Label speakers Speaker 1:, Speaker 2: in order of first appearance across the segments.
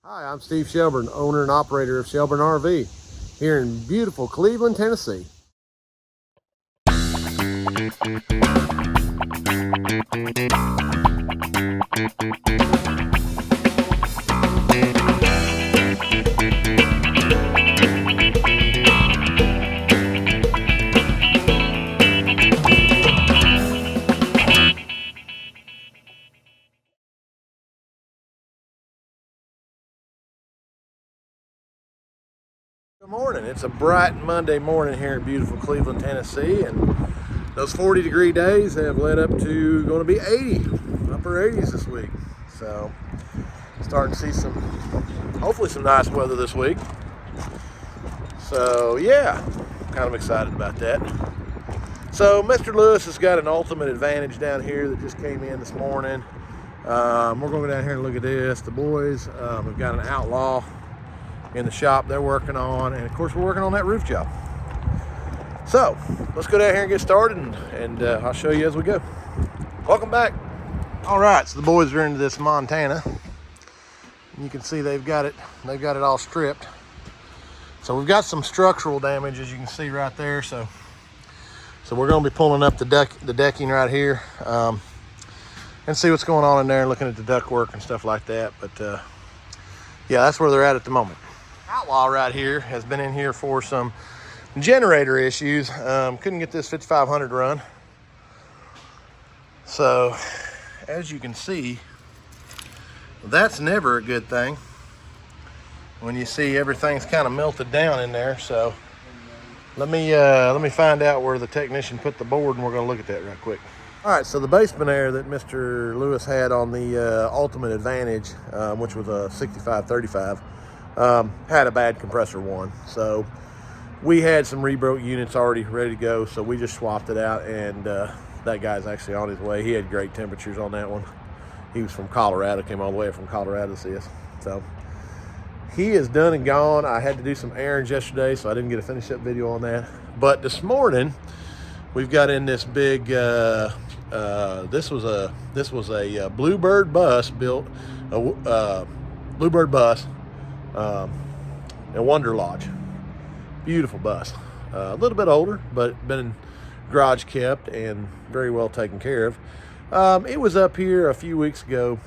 Speaker 1: Hi, I'm Steve Shelburne, owner and operator of Shelburne RV here in beautiful Cleveland, Tennessee. Good morning. It's a bright Monday morning here in beautiful Cleveland, Tennessee, and those 40-degree days have led up to going to be 80, upper 80s this week. So starting to see hopefully some nice weather this week. So yeah, kind of excited about that. So Mr. Lewis has got an ultimate advantage down here that just came in this morning. We're going to go down here and look at this. The boys have got an Outlaw in the shop they're working on, and of course we're working on that roof job. So let's go down here and get started, and I'll show you as we go. Welcome back. All right, so the boys are into this Montana. You can see they've got it all stripped. So we've got some structural damage, as you can see right there. So we're going to be pulling up the decking right here and see what's going on in there, and looking at the ductwork and stuff like that. But yeah, that's where they're at the moment. Outlaw right here has been in here for some generator issues. Couldn't get this 5500 run. So as you can see, that's never a good thing when you see everything's kind of melted down in there. So let me find out where the technician put the board, and we're going to look at that right quick. All right, so the basement air that Mr. Lewis had on the Ultimate Advantage, which was a 6535, had a bad compressor one. So we had some rebroke units already ready to go, so we just swapped it out, and that guy's actually on his way. He had great temperatures on that one. He was from Colorado, came all the way from Colorado to see us. So he is done and gone. I had to do some errands yesterday, so I didn't get a finish up video on that. But this morning, we've got in this big, this was a Bluebird bus built, Bluebird bus, a Wonder Lodge. Beautiful bus. A little bit older, but been garage kept and very well taken care of. It was up here a few weeks ago.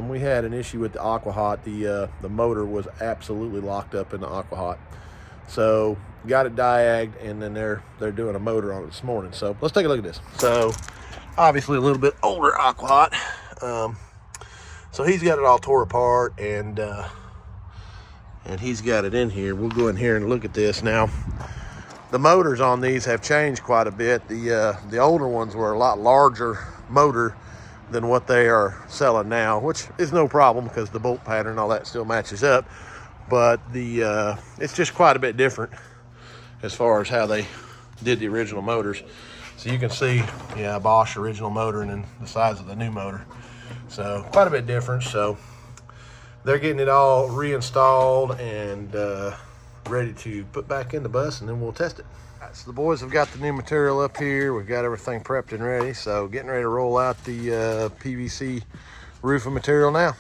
Speaker 1: We had an issue with the AquaHot. The motor was absolutely locked up in the AquaHot. So got it diagged, and then they're doing a motor on it this morning. So let's take a look at this. So obviously a little bit older AquaHot. So he's got it all tore apart, and he's got it in here. We'll go in here and look at this now. The motors on these have changed quite a bit. The older ones were a lot larger motor than what they are selling now, which is no problem because the bolt pattern and all that still matches up. But it's just quite a bit different as far as how they did the original motors. So you can see, yeah, Bosch original motor and then the size of the new motor. So quite a bit different. So they're getting it all reinstalled and ready to put back in the bus, and then we'll test it. All right, so the boys have got the new material up here. We've got everything prepped and ready. So getting ready to roll out the PVC roofing material now.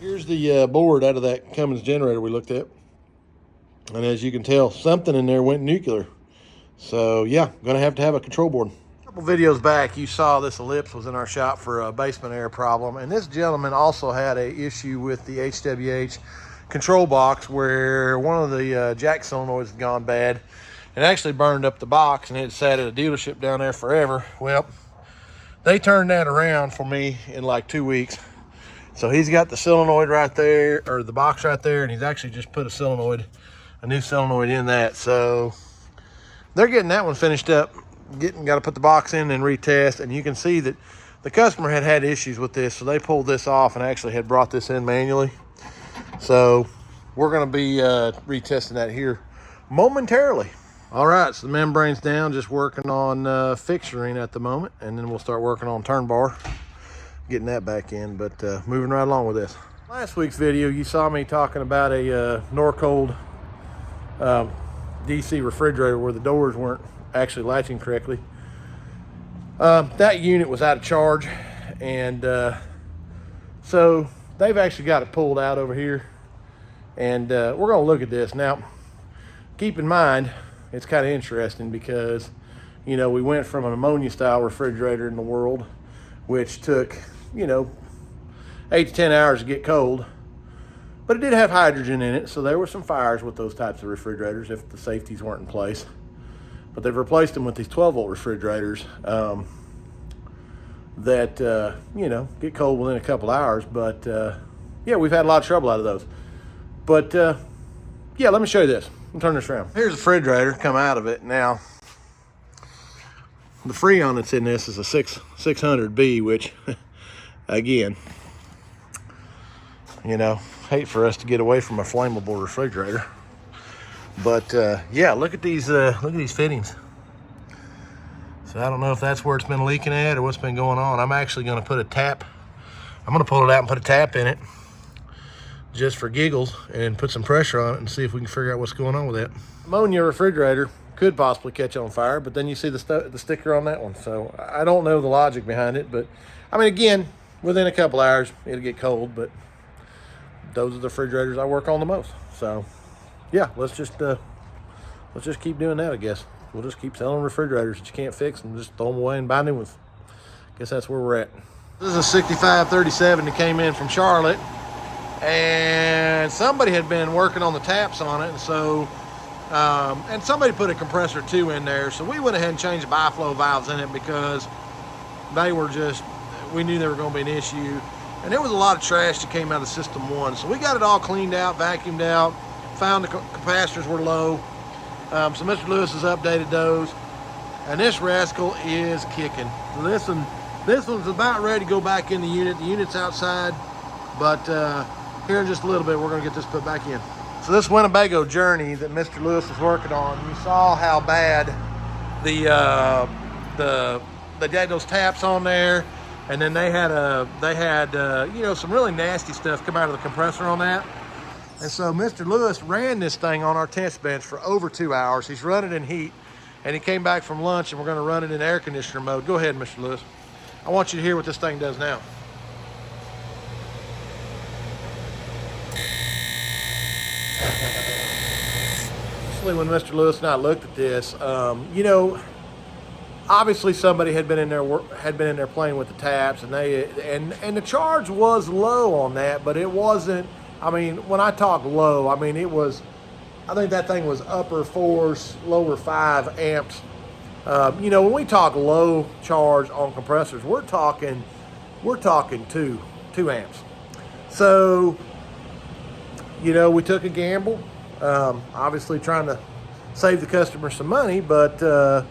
Speaker 1: Here's the board out of that Cummins generator we looked at. And as you can tell, something in there went nuclear. So yeah, gonna have to have a control board. A couple videos back, you saw this ellipse was in our shop for a basement air problem. And this gentleman also had an issue with the HWH control box where one of the jack solenoids had gone bad and actually burned up the box, and it sat at a dealership down there forever. Well, they turned that around for me in like 2 weeks. So he's got the solenoid right there, or the box right there, and he's actually just put a new solenoid in that. So they're getting that one finished up, got to put the box in and retest. And you can see that the customer had issues with this, so they pulled this off and actually had brought this in manually. So we're going to be retesting that here momentarily. All right, so the membrane's down, just working on fixturing at the moment, and then we'll start working on turn bar, getting that back in, but moving right along with this. Last week's video, you saw me talking about a Nocold DC refrigerator where the doors weren't actually latching correctly. That unit was out of charge, and so they've actually got it pulled out over here, and we're going to look at this. Now, keep in mind, it's kind of interesting because, you know, we went from an ammonia style refrigerator in the world, which took, you know, 8 to 10 hours to get cold, but it did have hydrogen in it, so there were some fires with those types of refrigerators if the safeties weren't in place. But they've replaced them with these 12-volt refrigerators that, you know, get cold within a couple hours. But, yeah, we've had a lot of trouble out of those. But, yeah, let me show you this. Let me turn this around. Here's the refrigerator come out of it. Now, the Freon that's in this is a 600B, which, again, you know, hate for us to get away from a flammable refrigerator. But yeah, look at these fittings. So I don't know if that's where it's been leaking at or what's been going on. I'm actually going to put a tap. I'm going to pull it out and put a tap in it just for giggles and put some pressure on it and see if we can figure out what's going on with it. Ammonia refrigerator could possibly catch on fire, but then you see the sticker on that one. So I don't know the logic behind it, but I mean, again, within a couple hours it'll get cold, but those are the refrigerators I work on the most. So yeah, let's just keep doing that, I guess. We'll just keep selling refrigerators that you can't fix and just throw them away and buy new ones. Guess that's where we're at. This is a 6537 that came in from Charlotte, and somebody had been working on the taps on it, and so and somebody put a compressor 2 in there, so we went ahead and changed the biflow valves in it because they were just, we knew they were going to be an issue. And there was a lot of trash that came out of system 1. So we got it all cleaned out, vacuumed out, found the capacitors were low. So Mr. Lewis has updated those. And this rascal is kicking. This one's about ready to go back in the unit. The unit's outside, but here in just a little bit, we're gonna get this put back in. So this Winnebago Journey that Mr. Lewis was working on, you saw how bad they had those taps on there. And then they had you know, some really nasty stuff come out of the compressor on that. And so Mr. Lewis ran this thing on our test bench for over 2 hours. He's running in heat, and he came back from lunch, and we're gonna run it in air conditioner mode. Go ahead, Mr. Lewis. I want you to hear what this thing does now. Actually, when Mr. Lewis and I looked at this, you know, obviously somebody had been in there playing with the taps, and and the charge was low on that, but it wasn't. I mean, when I talk low, I mean it was. I think that thing was upper 4s, lower 5 amps. You know, when we talk low charge on compressors, we're talking 2 amps. So, you know, we took a gamble, obviously trying to save the customer some money, but.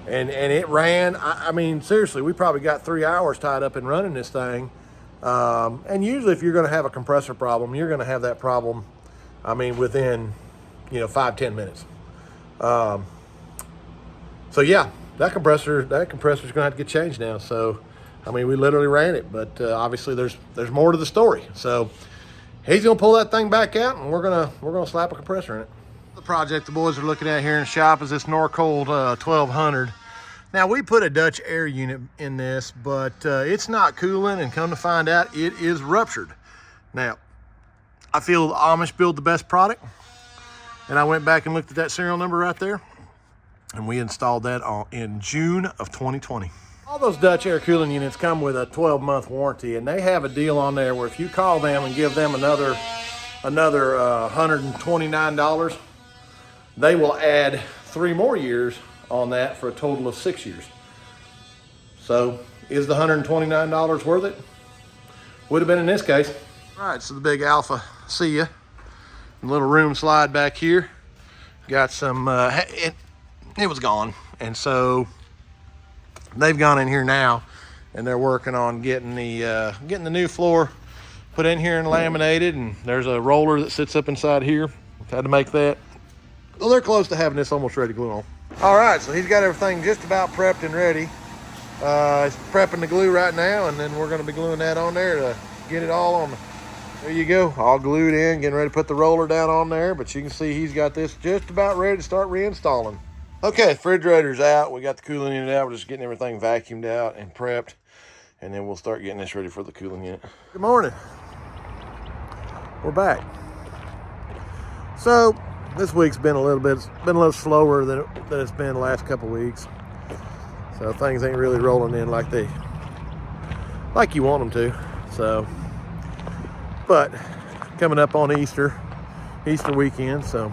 Speaker 1: And it ran, I mean, seriously, we probably got 3 hours tied up in running this thing. And usually if you're gonna have a compressor problem, you're gonna have that problem, I mean, within, you know, 5-10 minutes. So yeah, that compressor's gonna have to get changed now. So, I mean, we literally ran it, but obviously there's more to the story. So he's gonna pull that thing back out, and we're gonna slap a compressor in it. The project the boys are looking at here in the shop is this Nocold 1200. Now, we put a Dutch air unit in this, but it's not cooling, and come to find out, it is ruptured. Now, I feel the Amish build the best product, and I went back and looked at that serial number right there, and we installed that in June of 2020. All those Dutch air cooling units come with a 12-month warranty, and they have a deal on there where if you call them and give them another $129, they will add 3 more years on that for a total of 6 years. So is the $129 worth it? Would have been in this case. All right, so the big Alpha, see ya. Little room slide back here. Got some, it was gone. And so they've gone in here now, and they're working on getting the new floor put in here and laminated. And there's a roller that sits up inside here. Had to make that. Well, they're close to having this almost ready to glue on. All right, so he's got everything just about prepped and ready. He's prepping the glue right now, and then we're going to be gluing that on there to get it all on There you go, all glued in, getting ready to put the roller down on there, but you can see he's got this just about ready to start reinstalling. Okay, refrigerator's out. We got the cooling unit out. We're just getting everything vacuumed out and prepped, and then we'll start getting this ready for the cooling unit. Good morning. We're back. So this week's been a little slower than it's been the last couple weeks. So things ain't really rolling in like you want them to. So, but coming up on Easter weekend, so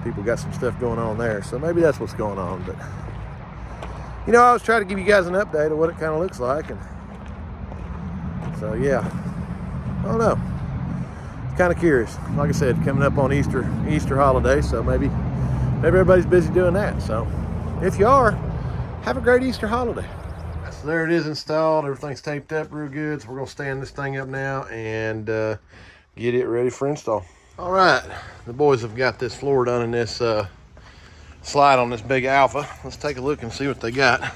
Speaker 1: people got some stuff going on there. So maybe that's what's going on. But you know, I was trying to give you guys an update of what it kind of looks like, and so yeah, I don't know. It's kind of curious. Like I said, coming up on Easter holiday, so maybe everybody's busy doing that. So if you are, have a great Easter holiday. So there it is installed. Everything's taped up real good. So we're gonna stand this thing up now and get it ready for install. All right, the boys have got this floor done in this slide on this big Alpha. Let's take a look and see what they got.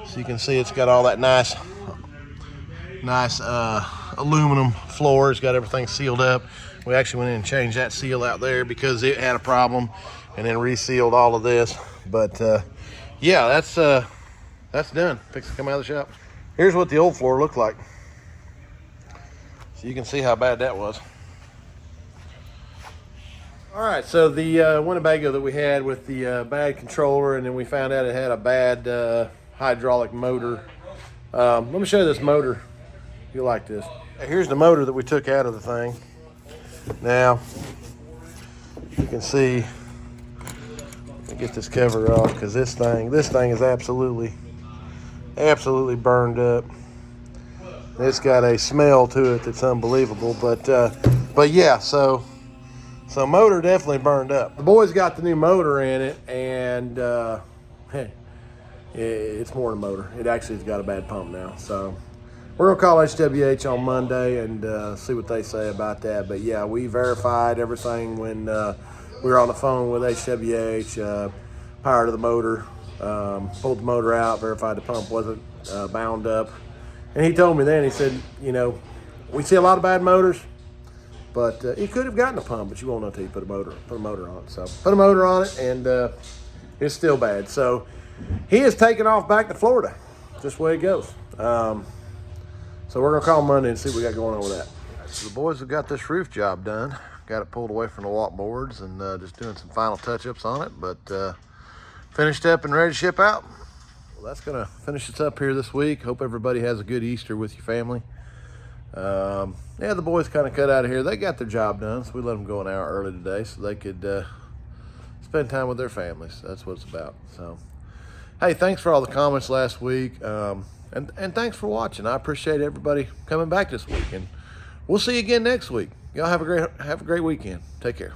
Speaker 1: So you can see it's got all that nice aluminum floor. It's got everything sealed up. We actually went in and changed that seal out there because it had a problem, and then resealed all of this. But yeah, that's done. Fix to come out of the shop. Here's what the old floor looked like. So you can see how bad that was. All right, so the Winnebago that we had with the bad controller, and then we found out it had a bad hydraulic motor. Let me show you this motor. You'll like this. Here's the motor that we took out of the thing. Now, you can see, let me get this cover off, because this thing is absolutely burned up. It's got a smell to it that's unbelievable, but yeah, so motor definitely burned up. The boys got the new motor in it, and it's more than a motor. It actually has got a bad pump now. So we're gonna call HWH on Monday and see what they say about that. But yeah, we verified everything when we were on the phone with HWH, power to the motor, pulled the motor out, verified the pump wasn't bound up. And he told me then, he said, you know, we see a lot of bad motors, but he could have gotten a pump, but you won't know until you put a motor on it. So put a motor on it, and it's still bad. So he is taking off back to Florida. Just the way it goes. So we're gonna call him Monday and see what we got going on with that. So the boys have got this roof job done. Got it pulled away from the walk boards and just doing some final touch-ups on it, but finished up and ready to ship out. Well, that's gonna finish us up here this week. Hope everybody has a good Easter with your family. Yeah, the boys kind of cut out of here. They got their job done, so we let them go an hour early today so they could spend time with their families. That's what it's about. So, hey, thanks for all the comments last week, and thanks for watching. I appreciate everybody coming back this week, and we'll see you again next week. Y'all have a great weekend. Take care.